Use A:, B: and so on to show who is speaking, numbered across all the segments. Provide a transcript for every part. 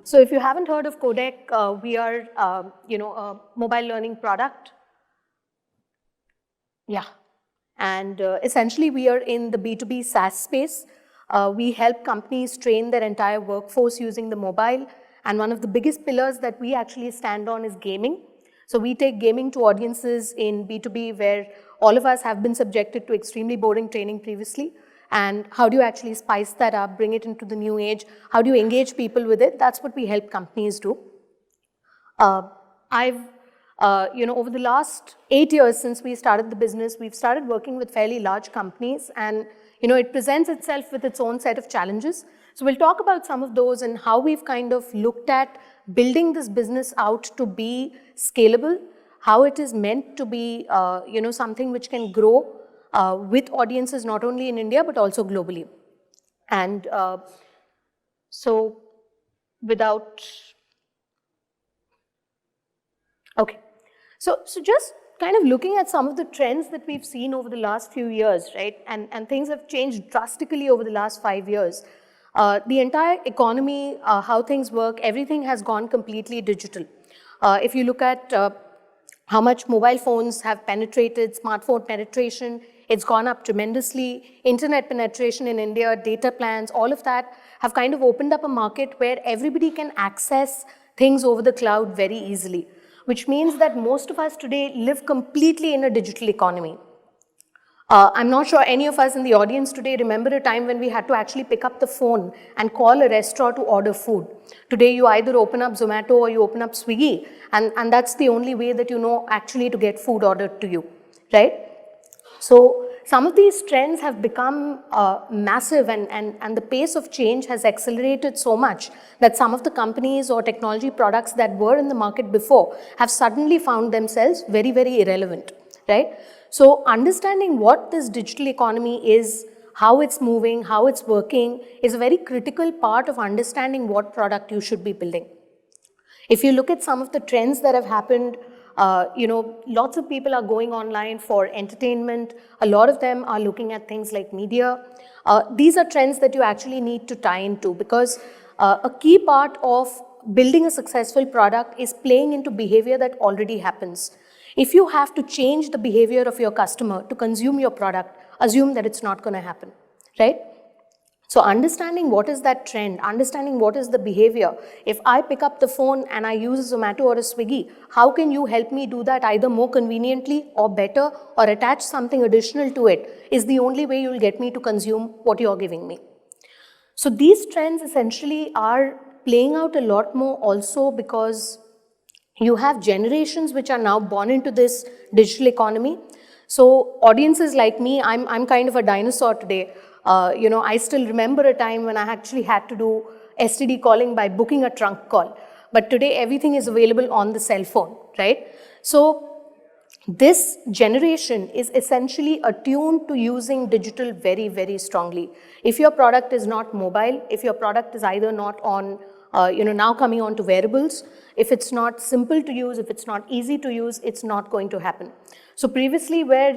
A: So if you haven't heard of QuoDeck, we are, a mobile learning product. Yeah. And essentially, we are in the B2B SaaS space. We help companies train their entire workforce using the mobile. And one of the biggest pillars that we actually stand on is gaming. So we take gaming to audiences in B2B where all of us have been subjected to extremely boring training previously. And how do you actually spice that up, bring it into the new age? How do you engage people with it? That's what we help companies do. Over the last 8 years since we started the business, we've started working with fairly large companies, and it presents itself with its own set of challenges. So we'll talk about some of those and how we've kind of looked at building this business out to be scalable, how it is meant to be something which can grow with audiences not only in India but also globally. And so without... Okay, so just kind of looking at some of the trends that we've seen over the last few years, right? And things have changed drastically over the last 5 years. The entire economy, how things work, everything has gone completely digital. If you look at how much mobile phones have penetrated, smartphone penetration, it's gone up tremendously. Internet penetration in India, data plans, all of that have kind of opened up a market where everybody can access things over the cloud very easily, which means that most of us today live completely in a digital economy. I'm not sure any of us in the audience today remember a time when we had to actually pick up the phone and call a restaurant to order food. Today, you either open up Zomato or you open up Swiggy, and that's the only way that you know actually to get food ordered to you, right? So some of these trends have become massive, and the pace of change has accelerated so much that some of the companies or technology products that were in the market before have suddenly found themselves very, very irrelevant, right? So understanding what this digital economy is, how it's moving, how it's working, is a very critical part of understanding what product you should be building. If you look at some of the trends that have happened, lots of people are going online for entertainment. A lot of them are looking at things like media. These are trends that you actually need to tie into, because a key part of building a successful product is playing into behavior that already happens. If you have to change the behavior of your customer to consume your product, assume that it's not going to happen, right? So understanding what is that trend, understanding what is the behavior. If I pick up the phone and I use a Zomato or a Swiggy, how can you help me do that either more conveniently or better, or attach something additional to it, is the only way you'll get me to consume what you're giving me. So these trends essentially are playing out a lot more also because you have generations which are now born into this digital economy. So audiences like me, I'm kind of a dinosaur today. I still remember a time when I actually had to do STD calling by booking a trunk call. But today, everything is available on the cell phone, right? So this generation is essentially attuned to using digital very, very strongly. If your product is not mobile, if your product is either not on, now coming on to wearables, if it's not simple to use, if it's not easy to use, it's not going to happen. So previously where,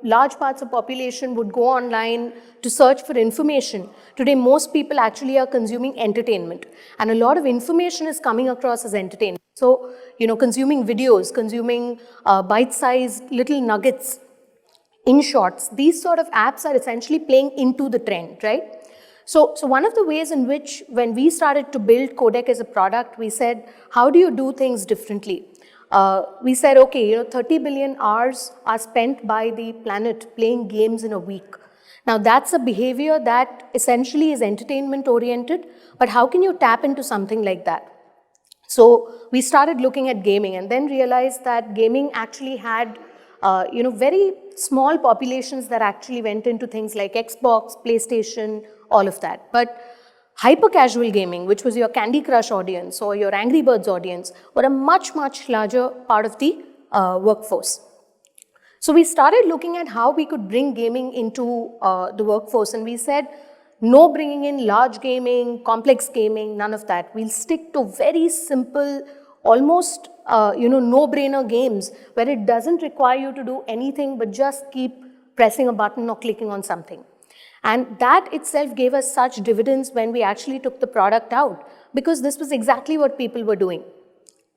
A: large parts of population would go online to search for information, today most people actually are consuming entertainment. And a lot of information is coming across as entertainment. So, consuming videos, consuming bite-sized little nuggets in shorts, these sort of apps are essentially playing into the trend, right? So one of the ways in which, when we started to build QuoDeck as a product, we said, how do you do things differently? We said, okay, 30 billion hours are spent by the planet playing games in a week. Now that's a behavior that essentially is entertainment oriented, but how can you tap into something like that? So we started looking at gaming and then realized that gaming actually had very small populations that actually went into things like Xbox, PlayStation, all of that. But hyper-casual gaming, which was your Candy Crush audience or your Angry Birds audience, were a much, much larger part of the workforce. So we started looking at how we could bring gaming into the workforce, and we said, no bringing in large gaming, complex gaming, none of that. We'll stick to very simple, almost no-brainer games where it doesn't require you to do anything but just keep pressing a button or clicking on something. And that itself gave us such dividends when we actually took the product out, because this was exactly what people were doing.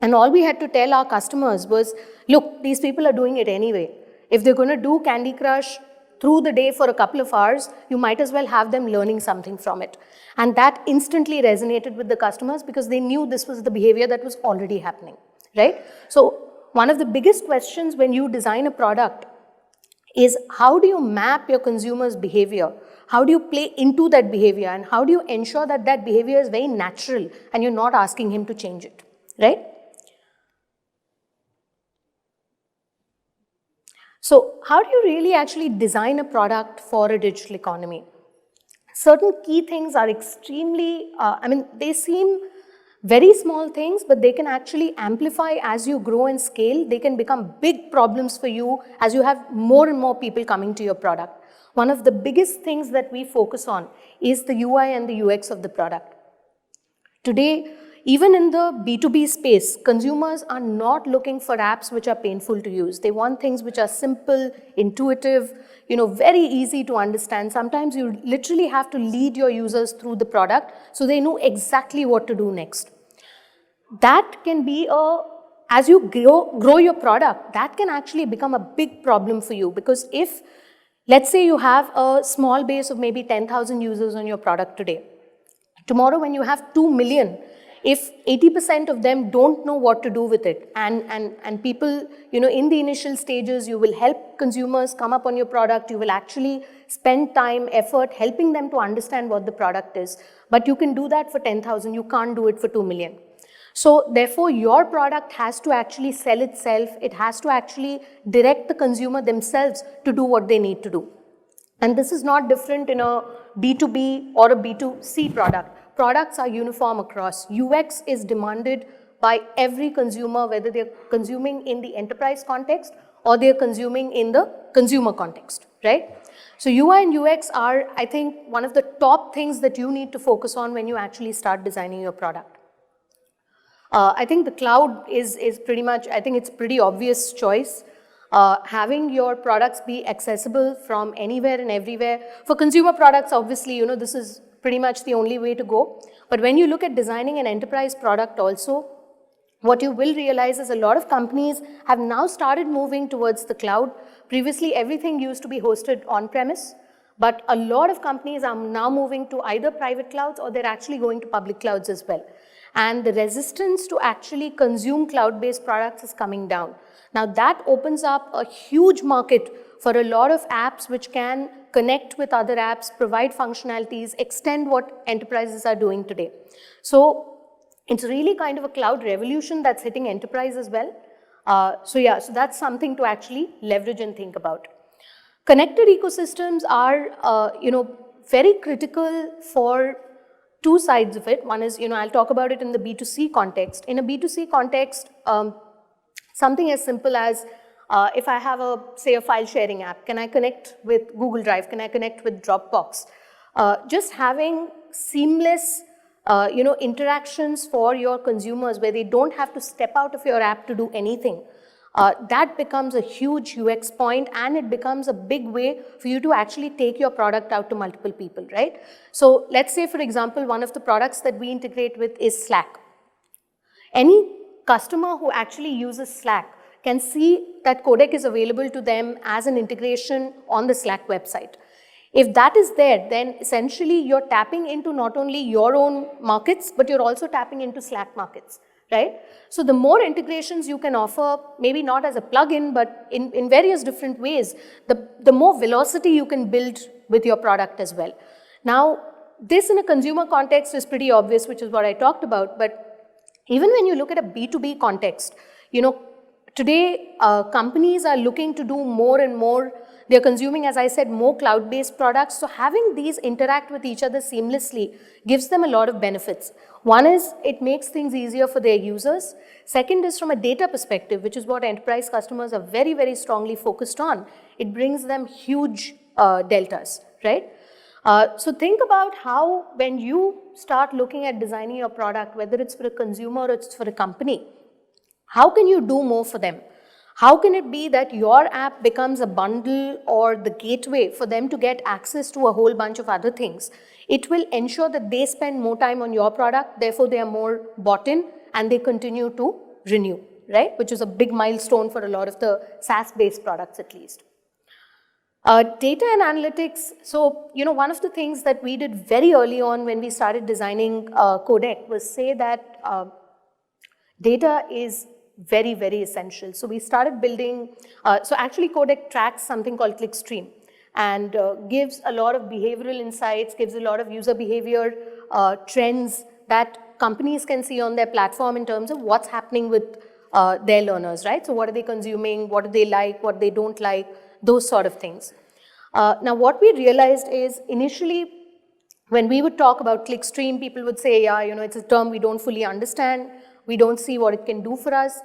A: And all we had to tell our customers was, look, these people are doing it anyway. If they're going to do Candy Crush through the day for a couple of hours, you might as well have them learning something from it. And that instantly resonated with the customers because they knew this was the behavior that was already happening, right? So one of the biggest questions when you design a product is, how do you map your consumer's behavior? How do you play into that behavior? And how do you ensure that that behavior is very natural and you're not asking him to change it, right? So how do you really actually design a product for a digital economy? Certain key things are extremely, they seem very small things, but they can actually amplify as you grow and scale. They can become big problems for you as you have more and more people coming to your product. One of the biggest things that we focus on is the UI and the UX of the product. Today, even in the B2B space, consumers are not looking for apps which are painful to use. They want things which are simple, intuitive, very easy to understand. Sometimes you literally have to lead your users through the product so they know exactly what to do next. That can be as you grow your product, that can actually become a big problem for you, because if, let's say you have a small base of maybe 10,000 users on your product today. Tomorrow when you have 2 million, if 80% of them don't know what to do with it, and people, in the initial stages, you will help consumers come up on your product, you will actually spend time, effort, helping them to understand what the product is. But you can do that for 10,000, you can't do it for 2 million. So therefore, your product has to actually sell itself, it has to actually direct the consumer themselves to do what they need to do. And this is not different in a B2B or a B2C product. Products are uniform across. UX is demanded by every consumer, whether they're consuming in the enterprise context or they're consuming in the consumer context, right? So UI and UX are, I think, one of the top things that you need to focus on when you actually start designing your product. I think the cloud is pretty much, I think it's pretty obvious choice. Having your products be accessible from anywhere and everywhere. For consumer products, obviously, this is pretty much the only way to go. But when you look at designing an enterprise product also, what you will realize is a lot of companies have now started moving towards the cloud. Previously, everything used to be hosted on-premise, but a lot of companies are now moving to either private clouds or they're actually going to public clouds as well. And the resistance to actually consume cloud-based products is coming down. Now that opens up a huge market for a lot of apps which can connect with other apps, provide functionalities, extend what enterprises are doing today. So it's really kind of a cloud revolution that's hitting enterprise as well. So that's something to actually leverage and think about. Connected ecosystems are, very critical for two sides of it. One is, I'll talk about it in the B2C context. In a B2C context, something as simple as, if I have say a file sharing app, can I connect with Google Drive? Can I connect with Dropbox? Just having seamless, interactions for your consumers where they don't have to step out of your app to do anything. That becomes a huge UX point, and it becomes a big way for you to actually take your product out to multiple people, right? So let's say, for example, one of the products that we integrate with is Slack. Any customer who actually uses Slack can see that QuoDeck is available to them as an integration on the Slack website. If that is there, then essentially you're tapping into not only your own markets, but you're also tapping into Slack markets, right? So the more integrations you can offer, maybe not as a plugin, but in various different ways, the more velocity you can build with your product as well. Now, this in a consumer context is pretty obvious, which is what I talked about, but even when you look at a B2B context, today companies are looking to do more and more. They're consuming, as I said, more cloud-based products. So having these interact with each other seamlessly gives them a lot of benefits. One is it makes things easier for their users. Second is from a data perspective, which is what enterprise customers are very, very strongly focused on. It brings them huge deltas, right? So think about how, when you start looking at designing your product, whether it's for a consumer or it's for a company, how can you do more for them? How can it be that your app becomes a bundle or the gateway for them to get access to a whole bunch of other things? It will ensure that they spend more time on your product, therefore they are more bought in and they continue to renew, right? Which is a big milestone for a lot of the SaaS-based products at least. Data and analytics, so one of the things that we did very early on when we started designing QuoDeck was say that data is very, very essential. So we started building, so actually QuoDeck tracks something called clickstream and gives a lot of behavioral insights, gives a lot of user behavior trends that companies can see on their platform in terms of what's happening with their learners, right? So what are they consuming, what do they like, what they don't like, those sort of things. Now what we realized is initially when we would talk about clickstream, people would say, yeah, it's a term we don't fully understand, we don't see what it can do for us.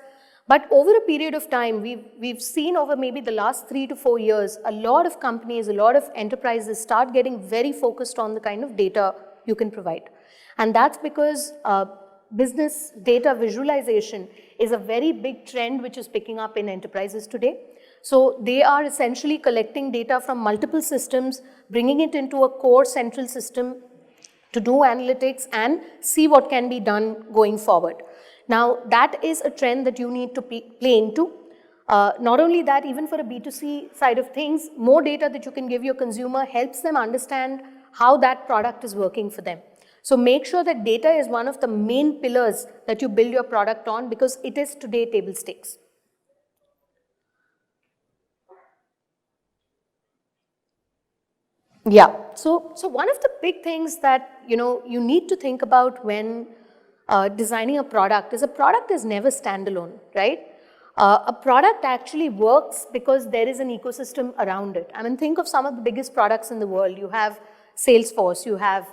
A: But over a period of time, we've seen over maybe the last 3 to 4 years, a lot of companies, a lot of enterprises start getting very focused on the kind of data you can provide. And that's because business data visualization is a very big trend which is picking up in enterprises today. So they are essentially collecting data from multiple systems, bringing it into a core central system to do analytics and see what can be done going forward. Now, that is a trend that you need to play into. Not only that, even for a B2C side of things, more data that you can give your consumer helps them understand how that product is working for them. So make sure that data is one of the main pillars that you build your product on because it is today table stakes. Yeah, so one of the big things that you need to think about when designing a product is never standalone, right? A product actually works because there is an ecosystem around it. I mean, think of some of the biggest products in the world. You have Salesforce, you have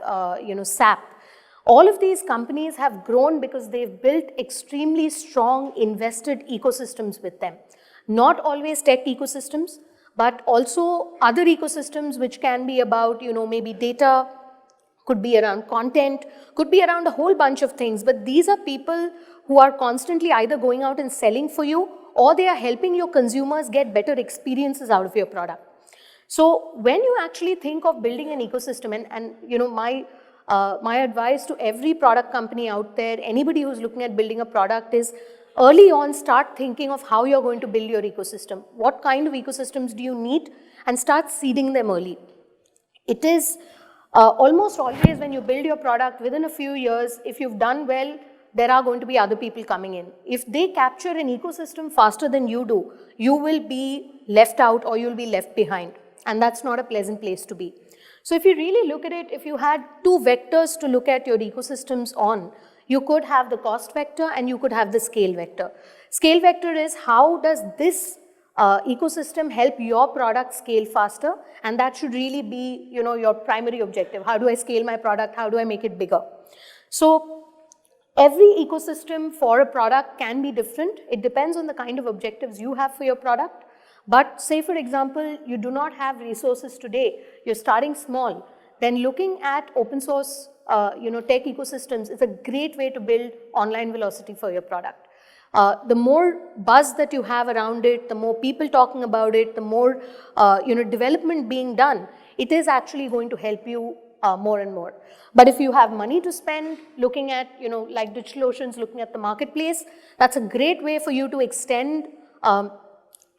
A: SAP. All of these companies have grown because they've built extremely strong invested ecosystems with them. Not always tech ecosystems, but also other ecosystems which can be about, maybe data, could be around content, could be around a whole bunch of things. But these are people who are constantly either going out and selling for you or they are helping your consumers get better experiences out of your product. So when you actually think of building an ecosystem, and my advice to every product company out there, anybody who's looking at building a product is early on start thinking of how you're going to build your ecosystem. What kind of ecosystems do you need? And start seeding them early. It is almost always when you build your product within a few years, if you've done well, there are going to be other people coming in. If they capture an ecosystem faster than you do, you will be left out or you'll be left behind. And that's not a pleasant place to be. So if you really look at it, if you had two vectors to look at your ecosystems on, you could have the cost vector and you could have the scale vector. Scale vector is how does this ecosystem help your product scale faster, and that should really be your primary objective. How do I scale my product? How do I make it bigger? So every ecosystem for a product can be different. It depends on the kind of objectives you have for your product. But say for example, you do not have resources today, you're starting small, then looking at open source tech ecosystems is a great way to build online velocity for your product. The more buzz that you have around it, the more people talking about it, the more development being done, it is actually going to help you more and more. But if you have money to spend looking at, like DigitalOcean's looking at the marketplace, that's a great way for you to extend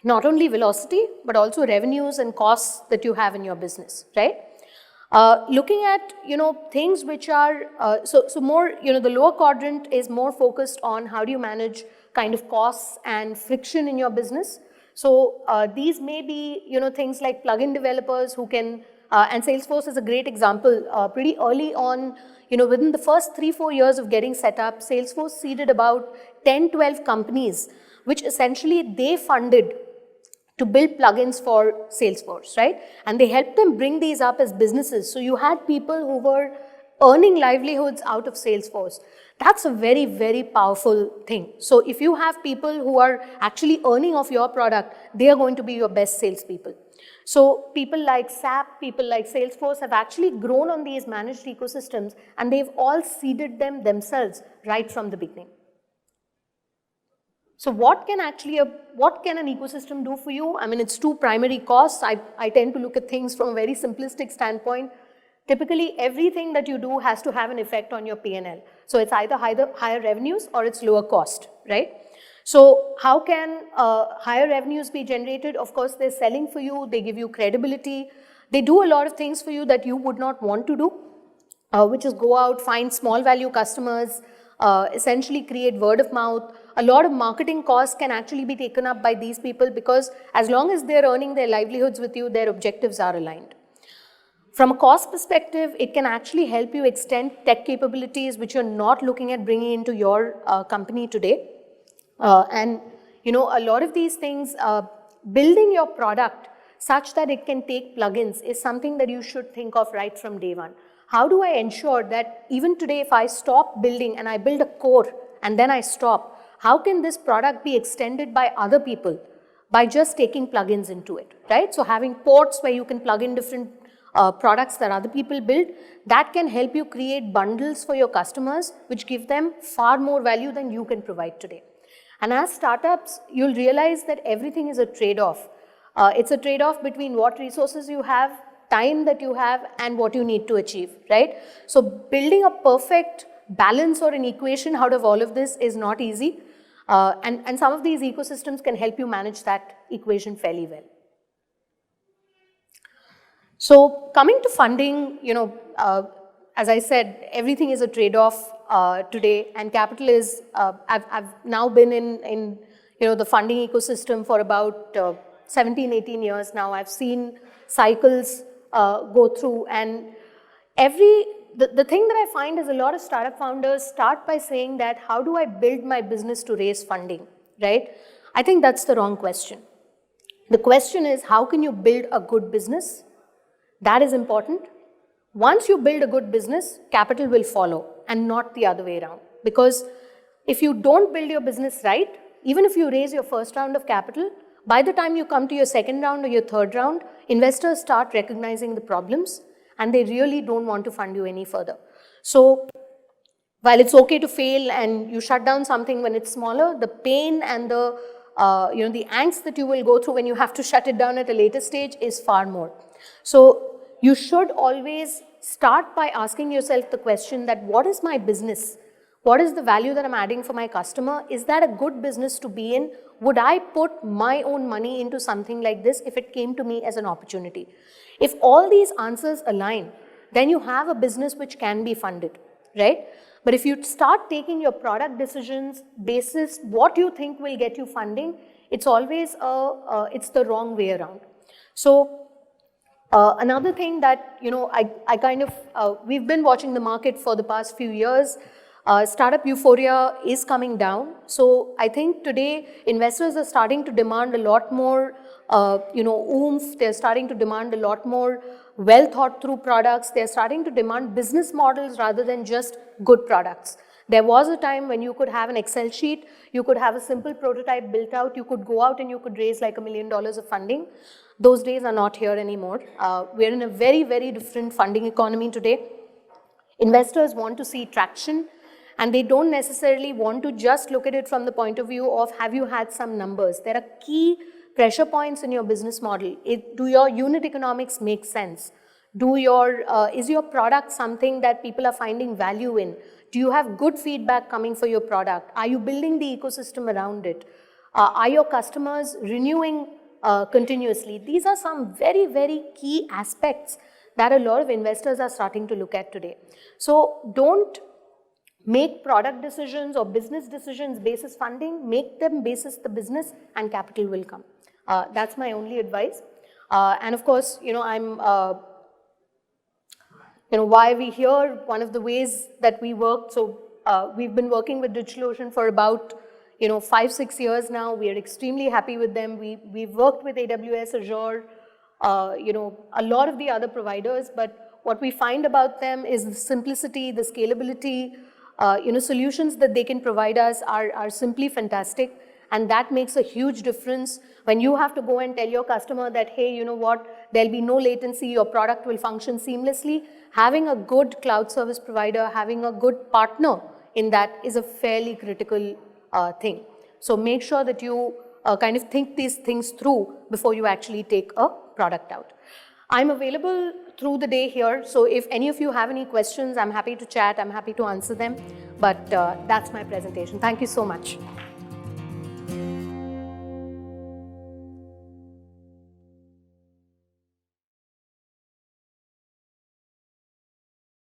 A: not only velocity, but also revenues and costs that you have in your business, right? Looking at, things which are, so more, the lower quadrant is more focused on how do you manage kind of costs and friction in your business. So these may be, things like plugin developers who can, and Salesforce is a great example. Pretty early on, within the first 3-4 years of getting set up, Salesforce seeded about 10-12 companies, which essentially they funded to build plugins for Salesforce, right? And they helped them bring these up as businesses. So you had people who were earning livelihoods out of Salesforce. That's a very, very powerful thing. So if you have people who are actually earning off your product, they are going to be your best salespeople. So people like SAP, people like Salesforce have actually grown on these managed ecosystems and they've all seeded them themselves right from the beginning. So what can an ecosystem do for you? I mean, it's two primary costs. I tend to look at things from a very simplistic standpoint. Typically, everything that you do has to have an effect on your P&L. So it's either higher revenues or it's lower cost, right? So how can higher revenues be generated? Of course, they're selling for you, they give you credibility, they do a lot of things for you that you would not want to do, which is go out, find small value customers, essentially create word of mouth. A lot of marketing costs can actually be taken up by these people because as long as they're earning their livelihoods with you, their objectives are aligned. From a cost perspective, it can actually help you extend tech capabilities which you're not looking at bringing into your company today. And a lot of these things, building your product such that it can take plugins is something that you should think of right from day one. How do I ensure that even today, if I stop building and I build a core and then I stop, how can this product be extended by other people by just taking plugins into it, right? So having ports where you can plug in different products that other people build, that can help you create bundles for your customers, which give them far more value than you can provide today. And as startups, you'll realize that everything is a trade-off. It's a trade-off between what resources you have, time that you have, and what you need to achieve, right? So building a perfect balance or an equation out of all of this is not easy. And some of these ecosystems can help you manage that equation fairly well. So coming to funding, as I said, everything is a trade-off today, and capital is, I've now been in the funding ecosystem for about 17, 18 years now. I've seen cycles go through, and the thing that I find is a lot of startup founders start by saying that, how do I build my business to raise funding, right? I think that's the wrong question. The question is, how can you build a good business? That is important. Once you build a good business, capital will follow and not the other way around. Because if you don't build your business right, even if you raise your first round of capital, by the time you come to your second round or your third round, investors start recognizing the problems and they really don't want to fund you any further. So while it's okay to fail and you shut down something when it's smaller, the pain and the angst that you will go through when you have to shut it down at a later stage is far more. So you should always start by asking yourself the question that, what is my business? What is the value that I'm adding for my customer? Is that a good business to be in? Would I put my own money into something like this if it came to me as an opportunity? If all these answers align, then you have a business which can be funded, right? But if you start taking your product decisions basis what you think will get you funding, it's always it's the wrong way around. So another thing that we've been watching the market for the past few years. Startup euphoria is coming down. So I think today investors are starting to demand a lot more, oomph. They're starting to demand a lot more well thought through products. They're starting to demand business models rather than just good products. There was a time when you could have an Excel sheet, you could have a simple prototype built out, you could go out and you could raise like $1 million of funding. Those days are not here anymore. We're in a very, very different funding economy today. Investors want to see traction. And they don't necessarily want to just look at it from the point of view of, have you had some numbers? There are key pressure points in your business model. Do your unit economics make sense? Is your product something that people are finding value in? Do you have good feedback coming for your product? Are you building the ecosystem around it? Are your customers renewing continuously? These are some very, very key aspects that a lot of investors are starting to look at today. So don't make product decisions or business decisions basis funding, make them basis the business, and capital will come. That's my only advice. And of course, why we here, one of the ways that we work, so we've been working with DigitalOcean for about 5-6 years now. We are extremely happy with them. We've worked with AWS, Azure, a lot of the other providers, but what we find about them is the simplicity, the scalability, solutions that they can provide us are simply fantastic, and that makes a huge difference when you have to go and tell your customer that, hey, you know what, there'll be no latency, your product will function seamlessly. Having a good cloud service provider, having a good partner in that is a fairly critical thing. So make sure that you kind of think these things through before you actually take a product out. I'm available through the day here, so if any of you have any questions, I'm happy to chat, I'm happy to answer them, but that's my presentation. Thank you so much.